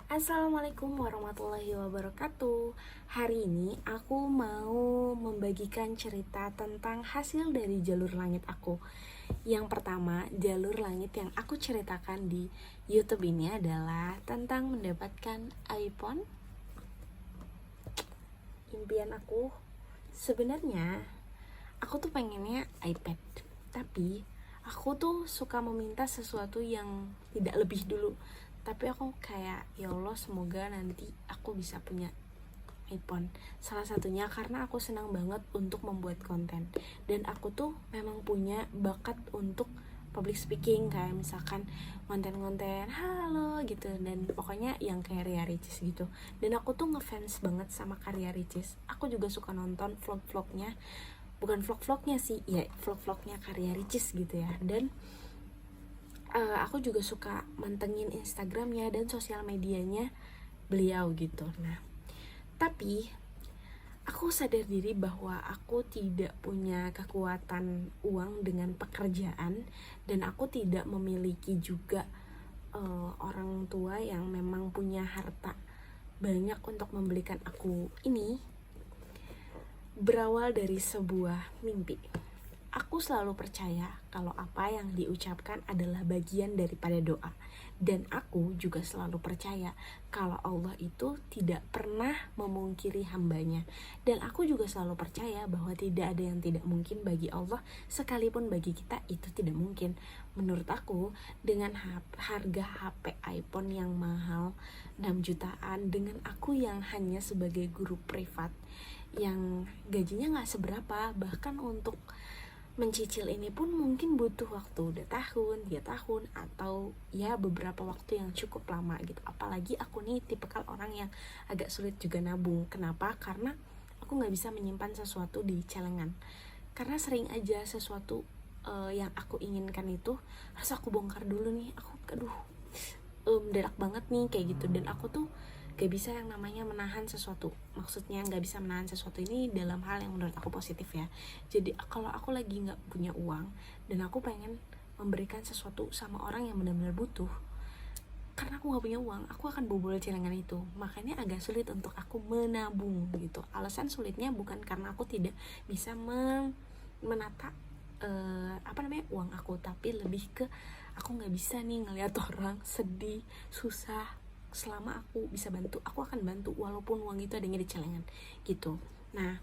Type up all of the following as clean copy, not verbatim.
Assalamualaikum warahmatullahi wabarakatuh. Hari ini aku mau membagikan cerita tentang hasil dari jalur langit aku. Yang pertama, jalur langit yang aku ceritakan di YouTube ini adalah tentang mendapatkan iPhone. Impian aku sebenarnya aku tuh pengennya iPad, tapi aku tuh suka meminta sesuatu yang tidak lebih dulu. Tapi aku kayak, ya Allah, semoga nanti aku bisa punya iPhone. Salah satunya karena aku senang banget untuk membuat konten, dan aku tuh memang punya bakat untuk public speaking, kayak misalkan konten-konten halo gitu, dan pokoknya yang kayak Ria Ricis gitu. Dan aku tuh ngefans banget sama karya Ricis. Aku juga suka nonton vlog-vlognya, bukan vlog-vlognya sih, ya vlog-vlognya karya Ricis gitu ya. Dan aku juga suka mantengin Instagramnya dan sosial medianya beliau gitu. Nah, tapi aku sadar diri bahwa aku tidak punya kekuatan uang dengan pekerjaan, dan aku tidak memiliki juga orang tua yang memang punya harta banyak untuk membelikan aku ini. Berawal dari sebuah mimpi. Aku selalu percaya kalau apa yang diucapkan adalah bagian daripada doa. Dan aku juga selalu percaya kalau Allah itu tidak pernah memungkiri hambanya. Dan aku juga selalu percaya bahwa tidak ada yang tidak mungkin bagi Allah, sekalipun bagi kita itu tidak mungkin. Menurut aku, dengan harga HP iPhone yang mahal 6 jutaan, dengan aku yang hanya sebagai guru privat yang gajinya gak seberapa, bahkan untuk mencicil ini pun mungkin butuh waktu 2 tahun, 3 tahun, atau ya beberapa waktu yang cukup lama gitu. Apalagi aku nih tipikal orang yang agak sulit juga nabung. Kenapa? Karena aku gak bisa menyimpan sesuatu di celengan. Karena sering aja sesuatu yang aku inginkan itu harus aku bongkar dulu nih. Aku mendadak banget nih kayak gitu. Dan aku tuh gak bisa yang namanya menahan sesuatu. Maksudnya gak bisa menahan sesuatu ini dalam hal yang menurut aku positif ya. Jadi kalau aku lagi gak punya uang dan aku pengen memberikan sesuatu sama orang yang benar-benar butuh, karena aku gak punya uang, aku akan bobol celengan itu. Makanya agak sulit untuk aku menabung gitu. Alasan sulitnya bukan karena aku tidak bisa menata uang aku, tapi lebih ke aku nggak bisa nih ngelihat orang sedih susah. Selama aku bisa bantu, aku akan bantu walaupun uang itu adanya di celengan gitu. Nah,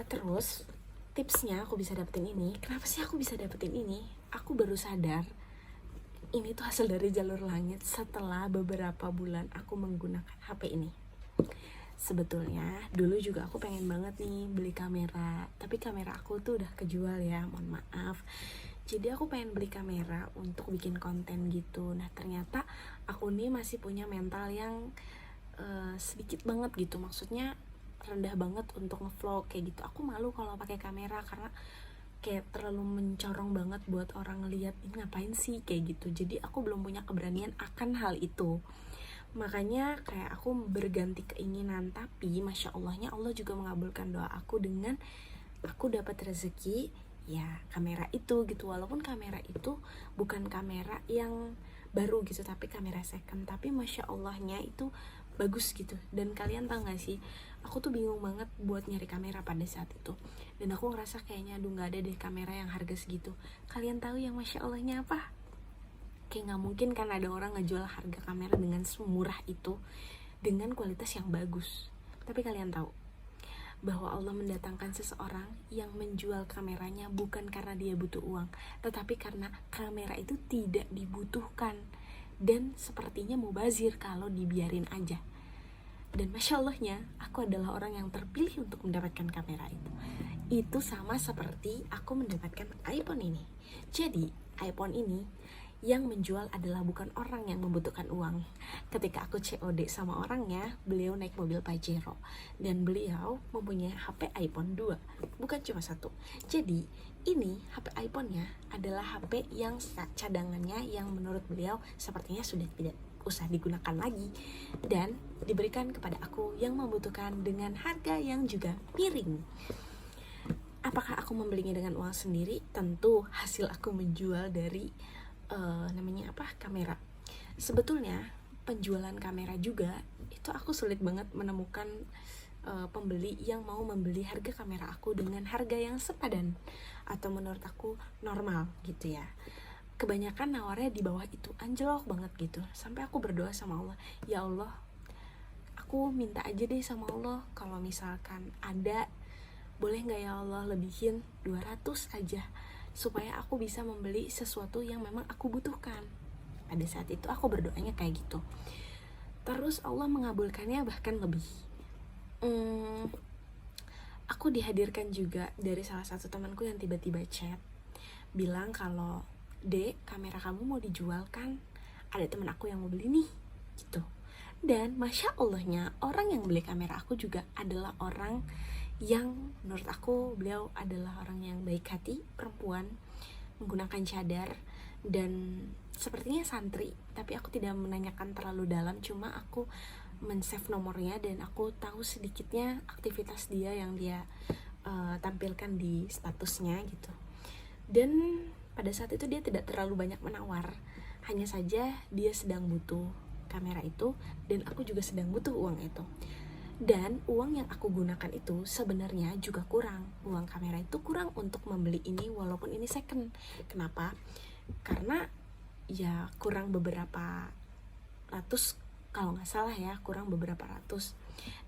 terus tipsnya aku bisa dapetin ini. Kenapa sih aku bisa dapetin ini? Aku baru sadar ini tuh hasil dari jalur langit setelah beberapa bulan aku menggunakan HP ini. Sebetulnya dulu juga aku pengen banget nih beli kamera, tapi kamera aku tuh udah kejual ya, mohon maaf. Jadi aku pengen beli kamera untuk bikin konten gitu. Nah, ternyata aku nih masih punya mental yang sedikit banget gitu. Maksudnya rendah banget untuk ngevlog kayak gitu. Aku malu kalau pakai kamera karena kayak terlalu mencorong banget buat orang ngeliat ini ngapain sih kayak gitu. Jadi aku belum punya keberanian akan hal itu. Makanya kayak aku berganti keinginan. Tapi Masya Allahnya Allah juga mengabulkan doa aku dengan aku dapat rezeki ya kamera itu gitu. Walaupun kamera itu bukan kamera yang baru gitu, tapi kamera second, tapi Masya Allahnya itu bagus gitu. Dan kalian tahu gak sih, aku tuh bingung banget buat nyari kamera pada saat itu. Dan aku ngerasa kayaknya aduh gak ada deh kamera yang harga segitu. Kalian tahu yang Masya Allahnya apa? Kayak gak mungkin kan ada orang ngejual harga kamera dengan semurah itu dengan kualitas yang bagus. Tapi kalian tahu bahwa Allah mendatangkan seseorang yang menjual kameranya bukan karena dia butuh uang, tetapi karena kamera itu tidak dibutuhkan dan sepertinya mubazir kalau dibiarin aja. Dan Masya Allahnya aku adalah orang yang terpilih untuk mendapatkan kamera itu. Itu sama seperti aku mendapatkan iPhone ini. Jadi iPhone ini yang menjual adalah bukan orang yang membutuhkan uang. Ketika aku COD sama orangnya, beliau naik mobil Pajero dan beliau mempunyai HP iPhone 2, bukan cuma satu. Jadi ini HP iPhone-nya adalah HP yang cadangannya yang menurut beliau sepertinya sudah tidak usah digunakan lagi dan diberikan kepada aku yang membutuhkan dengan harga yang juga miring. Apakah aku membelinya dengan uang sendiri? Tentu hasil aku menjual dari kamera. Sebetulnya penjualan kamera juga, itu aku sulit banget menemukan pembeli yang mau membeli harga kamera aku dengan harga yang sepadan atau menurut aku normal gitu ya. Kebanyakan nawarnya di bawah itu, anjlok banget gitu. Sampai aku berdoa sama Allah, ya Allah, aku minta aja deh sama Allah, kalau misalkan ada, boleh gak ya Allah lebihin 200 aja, supaya aku bisa membeli sesuatu yang memang aku butuhkan. Pada saat itu aku berdoanya kayak gitu. Terus Allah mengabulkannya bahkan lebih. Aku dihadirkan juga dari salah satu temanku yang tiba-tiba chat, bilang kalau, Dek, kamera kamu mau dijual kan? Ada teman aku yang mau beli nih, gitu. Dan Masya Allahnya, orang yang beli kamera aku juga adalah orang yang menurut aku, beliau adalah orang yang baik hati, perempuan, menggunakan cadar, dan sepertinya santri. Tapi aku tidak menanyakan terlalu dalam, cuma aku men-save nomornya dan aku tahu sedikitnya aktivitas dia yang dia tampilkan di statusnya gitu. Dan pada saat itu dia tidak terlalu banyak menawar, hanya saja dia sedang butuh kamera itu dan aku juga sedang butuh uang itu. Dan uang yang aku gunakan itu sebenarnya juga kurang. Uang kamera itu kurang untuk membeli ini walaupun ini second. Kenapa? Karena ya kurang beberapa ratus, kalau nggak salah ya, kurang beberapa ratus.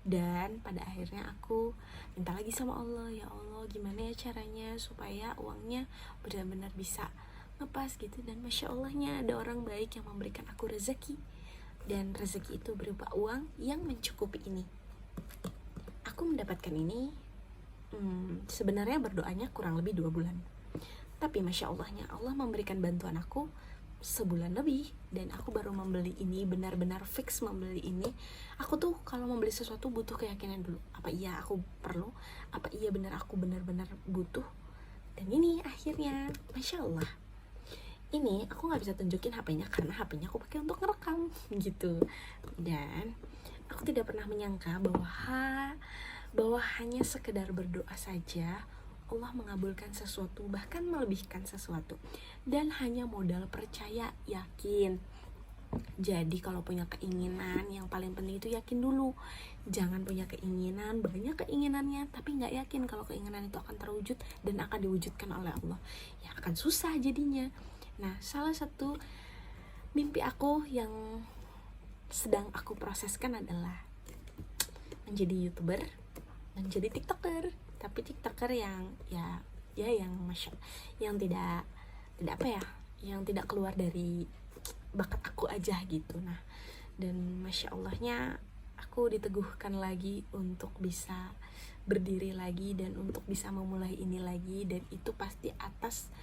Dan pada akhirnya aku minta lagi sama Allah, ya Allah gimana ya caranya supaya uangnya benar-benar bisa ngepas gitu. Dan Masya Allahnya ada orang baik yang memberikan aku rezeki, dan rezeki itu berupa uang yang mencukupi ini. Aku mendapatkan ini sebenarnya berdoanya kurang lebih 2 bulan, tapi Masya Allahnya Allah memberikan bantuan aku sebulan lebih, dan aku baru membeli ini, benar-benar fix membeli ini. Aku tuh kalau membeli sesuatu butuh keyakinan dulu, apa iya aku perlu, apa iya benar aku benar-benar butuh. Dan ini akhirnya Masya Allah, ini aku nggak bisa tunjukin HP-nya karena HP-nya aku pakai untuk ngerekam gitu. Dan aku tidak pernah menyangka bahwa hanya sekedar berdoa saja Allah mengabulkan sesuatu, bahkan melebihkan sesuatu. Dan hanya modal percaya, yakin. Jadi kalau punya keinginan, yang paling penting itu yakin dulu. Jangan punya keinginan, banyak keinginannya, tapi gak yakin kalau keinginan itu akan terwujud dan akan diwujudkan oleh Allah. Ya akan susah jadinya. Nah, salah satu mimpi aku yang sedang aku proseskan adalah menjadi YouTuber, menjadi TikToker. Tapi TikToker yang yang tidak apa ya, yang tidak keluar dari bakat aku aja gitu. Nah, dan Masya Allahnya aku diteguhkan lagi untuk bisa berdiri lagi dan untuk bisa memulai ini lagi, dan itu pasti atas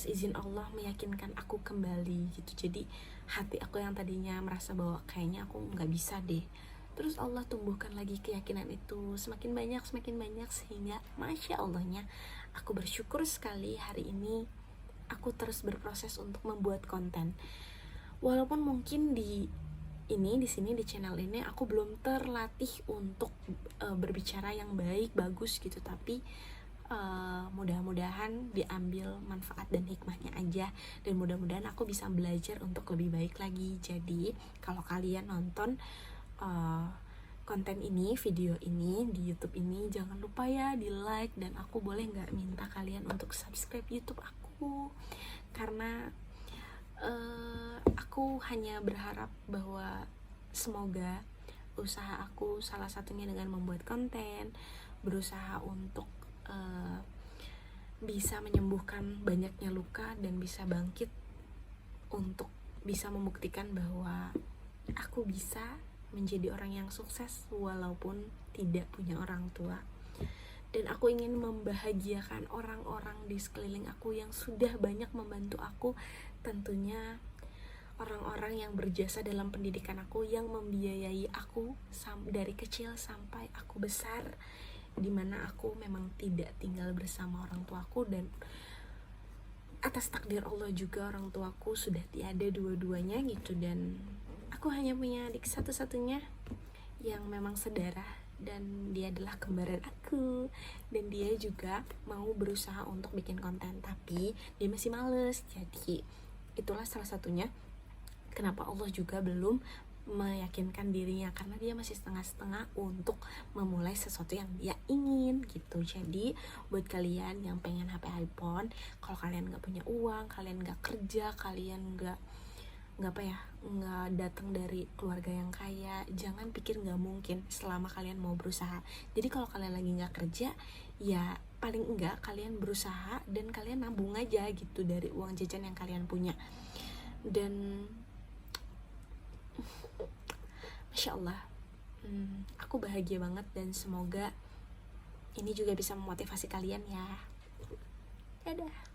izin Allah meyakinkan aku kembali gitu. Jadi hati aku yang tadinya merasa bahwa kayaknya aku nggak bisa deh, terus Allah tumbuhkan lagi keyakinan itu semakin banyak sehingga Masya Allahnya aku bersyukur sekali hari ini aku terus berproses untuk membuat konten. Walaupun mungkin di sini di channel ini aku belum terlatih untuk berbicara yang bagus gitu, tapi mudah-mudahan diambil manfaat dan hikmahnya aja, dan mudah-mudahan aku bisa belajar untuk lebih baik lagi. Jadi kalau kalian nonton konten ini, video ini di YouTube ini, jangan lupa ya di like, dan aku boleh nggak minta kalian untuk subscribe YouTube aku, karena aku hanya berharap bahwa semoga usaha aku, salah satunya dengan membuat konten, berusaha untuk bisa menyembuhkan banyaknya luka dan bisa bangkit untuk bisa membuktikan bahwa aku bisa menjadi orang yang sukses walaupun tidak punya orang tua. Dan aku ingin membahagiakan orang-orang di sekeliling aku yang sudah banyak membantu aku, tentunya orang-orang yang berjasa dalam pendidikan aku, yang membiayai aku dari kecil sampai aku besar, dimana aku memang tidak tinggal bersama orang tuaku, dan atas takdir Allah juga orang tuaku sudah tiada dua-duanya gitu. Dan aku hanya punya adik satu-satunya yang memang sedarah, dan dia adalah kembaran aku, dan dia juga mau berusaha untuk bikin konten tapi dia masih males. Jadi itulah salah satunya kenapa Allah juga belum meyakinkan dirinya, karena dia masih setengah-setengah untuk memulai sesuatu yang dia ingin gitu. Jadi buat kalian yang pengen HP iPhone, kalau kalian nggak punya uang, kalian nggak kerja, kalian nggak datang dari keluarga yang kaya, jangan pikir nggak mungkin selama kalian mau berusaha. Jadi kalau kalian lagi nggak kerja, ya paling enggak kalian berusaha dan kalian nabung aja gitu dari uang jajan yang kalian punya. Dan Masya Allah, aku bahagia banget dan semoga ini juga bisa memotivasi kalian ya. Dadah.